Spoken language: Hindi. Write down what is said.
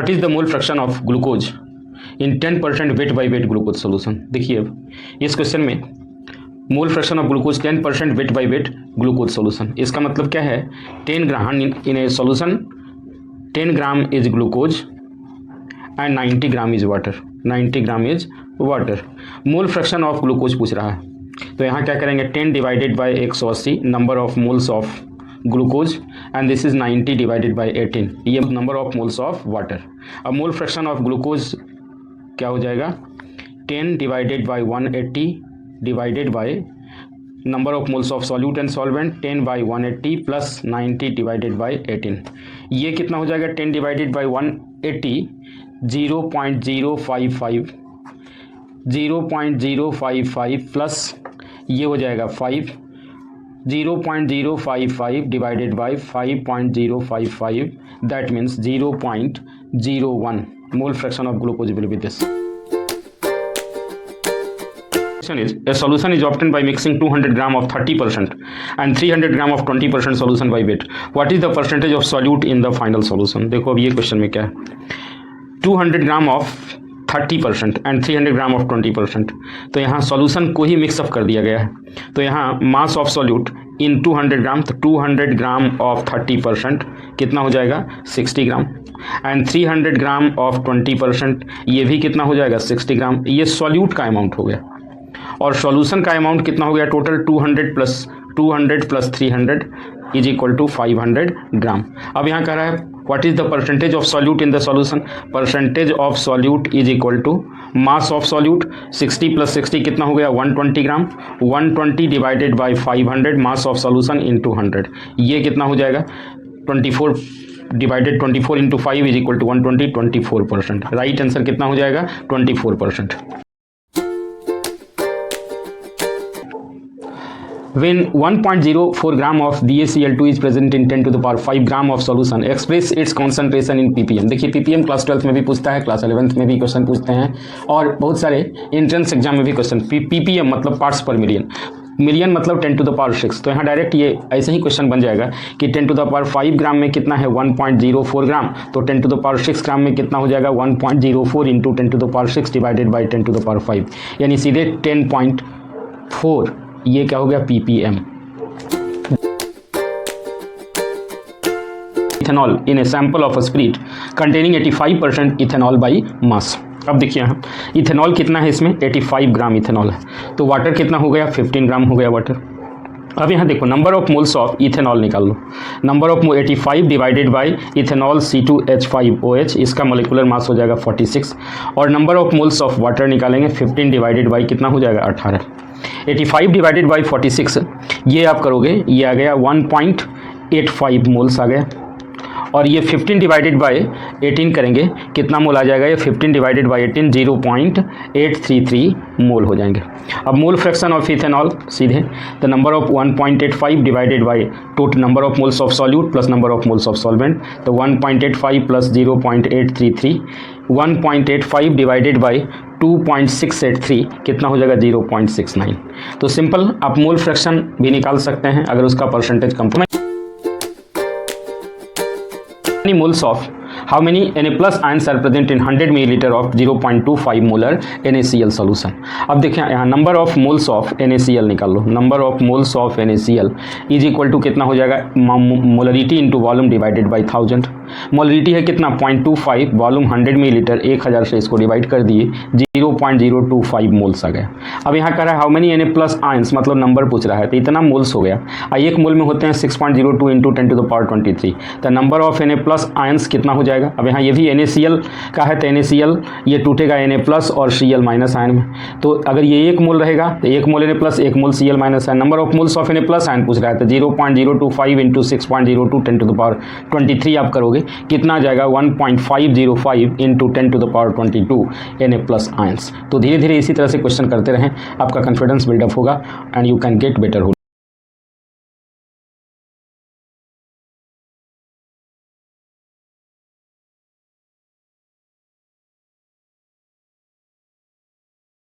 What is the mole fraction of glucose in 10% weight by weight glucose solution. देखिए अब इस क्वेश्चन में mole fraction of glucose 10% weight by weight glucose solution, इसका मतलब क्या है 10 gram in a solution 10 gram is glucose and 90 gram is water, 90 gram is water. Mole fraction of glucose पूछ रहा है, तो यहाँ क्या करेंगे 10 divided by 180 number of moles of glucose and this is 90 divided by 18, ये number of moles of water. अब मोल फ्रैक्शन ऑफ ग्लूकोज क्या हो जाएगा 10 divided by 180 divided by number of moles of solute and solvent 10 by 180 plus 90 divided by 18, ये कितना हो जाएगा 10 डिवाइडेड बाई 180 0.055 प्लस ये हो जाएगा 5 0.055 divided by 5.055 that means 0.01 mole fraction of glucose will be this. Is a solution is obtained by mixing 200 gram of 30% and 300 gram of 20% solution by weight. What is the percentage of solute in the final solution? देखो अब ये क्वेश्चन में क्या है 200 gram of 30% and 300 gram of 20%, तो यहाँ सॉल्यूशन को ही मिक्सअप कर दिया गया है। तो यहाँ मास ऑफ सॉल्यूट इन 200 ग्राम, तो 200 ग्राम ऑफ 30% कितना हो जाएगा 60 ग्राम एंड 300 ग्राम ऑफ 20% ये भी कितना हो जाएगा 60 ग्राम। ये सॉल्यूट का अमाउंट हो गया और सॉल्यूशन का अमाउंट कितना हो गया total 200 plus 300 is equal to 500 gram. अब यहाँ कह रहा है what is the percentage of solute in the solution, percentage of solute is equal to mass of solute 60 plus 60 कितना हो गया 120 gram, 120 divided by 500 mass of solution in 200, ये कितना हो जाएगा 24 डिवाइडेड 24 into 5 is equal to 120, 24%। Right answer कितना हो जाएगा 24%। When 1.04 gram of BaCl2 is present in 10 to the power 5 gram of solution, express its concentration in ppm। देखिए ppm क्लास 12th में भी पूछता है, क्लास 11th में भी क्वेश्चन पूछते हैं और बहुत सारे एंट्रेंस एग्जाम में भी क्वेश्चन। ppm मतलब पार्ट्स पर मिलियन, मिलियन मतलब 10 टू द पावर 6, तो यहाँ डायरेक्ट ये ऐसे ही क्वेश्चन बन जाएगा कि 10 टू द पावर 5 ग्राम में कितना है 1.04 ग्राम, तो 10 टू द पावर 6 ग्राम में कितना हो जाएगा 1.04 into 10 to the power 6 divided by 10 to the power 5, यानी सीधे 10.4, ये क्या हो गया ppm। Ethanol in a sample of a spirit containing 85% ethanol by mass. अब देखिए यहाँ इथेनॉल कितना है इसमें 85 ग्राम इथेनॉल है, तो वाटर कितना हो गया 15 ग्राम हो गया वाटर। अब यहाँ देखो number of moles of ethanol निकाल लो, number of 85 divided by ethanol C2H5OH, इसका मोलिकुलर मास हो जाएगा 46 और number of moles of water निकालेंगे 15 डिवाइडेड बाई कितना हो जाएगा 18, 85 डिवाइडेड बाई 46 ये आप करोगे ये आ गया 1.85 मोल्स आ गया और ये 15 डिवाइडेड बाई 18 करेंगे कितना मोल आ जाएगा, ये 15 डिवाइडेड बाई 18 0.833 मोल हो जाएंगे। अब मोल फ्रैक्शन ऑफ इथेनॉल सीधे the number of 1.85 divided by total number of moles of solute plus number of moles of solvent, तो 1.85 प्लस 0.833, 1.85 डिवाइडेड बाई 2.683 कितना हो जाएगा 0.69। तो सिंपल आप मोल फ्रैक्शन भी निकाल सकते हैं अगर उसका percentage come. Many moles of how many Na plus ions are present in 100 milliliter of 0.25 molar NaCl solution। अब देखिए यहाँ number of moles of NaCl निकाल लो, number of moles of NaCl is equal to कितना हो जाएगा molarity into volume divided by 1000। Molarity है कितना 0.25, वॉल्यूम 100 मिलीलीटर, 1000 से इसको डिवाइड कर दिए 0.025 मोल्स आ गया। अब यहाँ कह रहा है how many Na plus ions, मतलब नंबर पूछ रहा है, तो इतना मोल्स हो गया। एक मोल में होते हैं 6.02 इंटू 10 टू द पावर 23, तो number of Na plus ions कितना हो जाएगा। अब यहाँ ये भी NaCl का है, तो NaCl ये टूटेगा Na प्लस और Cl माइनस आयन में, तो अगर ये एक मोल रहेगा तो एक मोल Na प्लस एक मोल Cl minus ion. Number of moles of Na plus ion पूछ रहा है, तो 0.025 इंटू 6.02 10 टू द पावर 23 आप करोगे कितना आ जाएगा 1.505 into 10 to the power 22 Na plus ions. तो धीरे धीरे इसी तरह से क्वेश्चन करते रहें, आपका कॉन्फिडेंस बिल्डअप होगा and you can get better.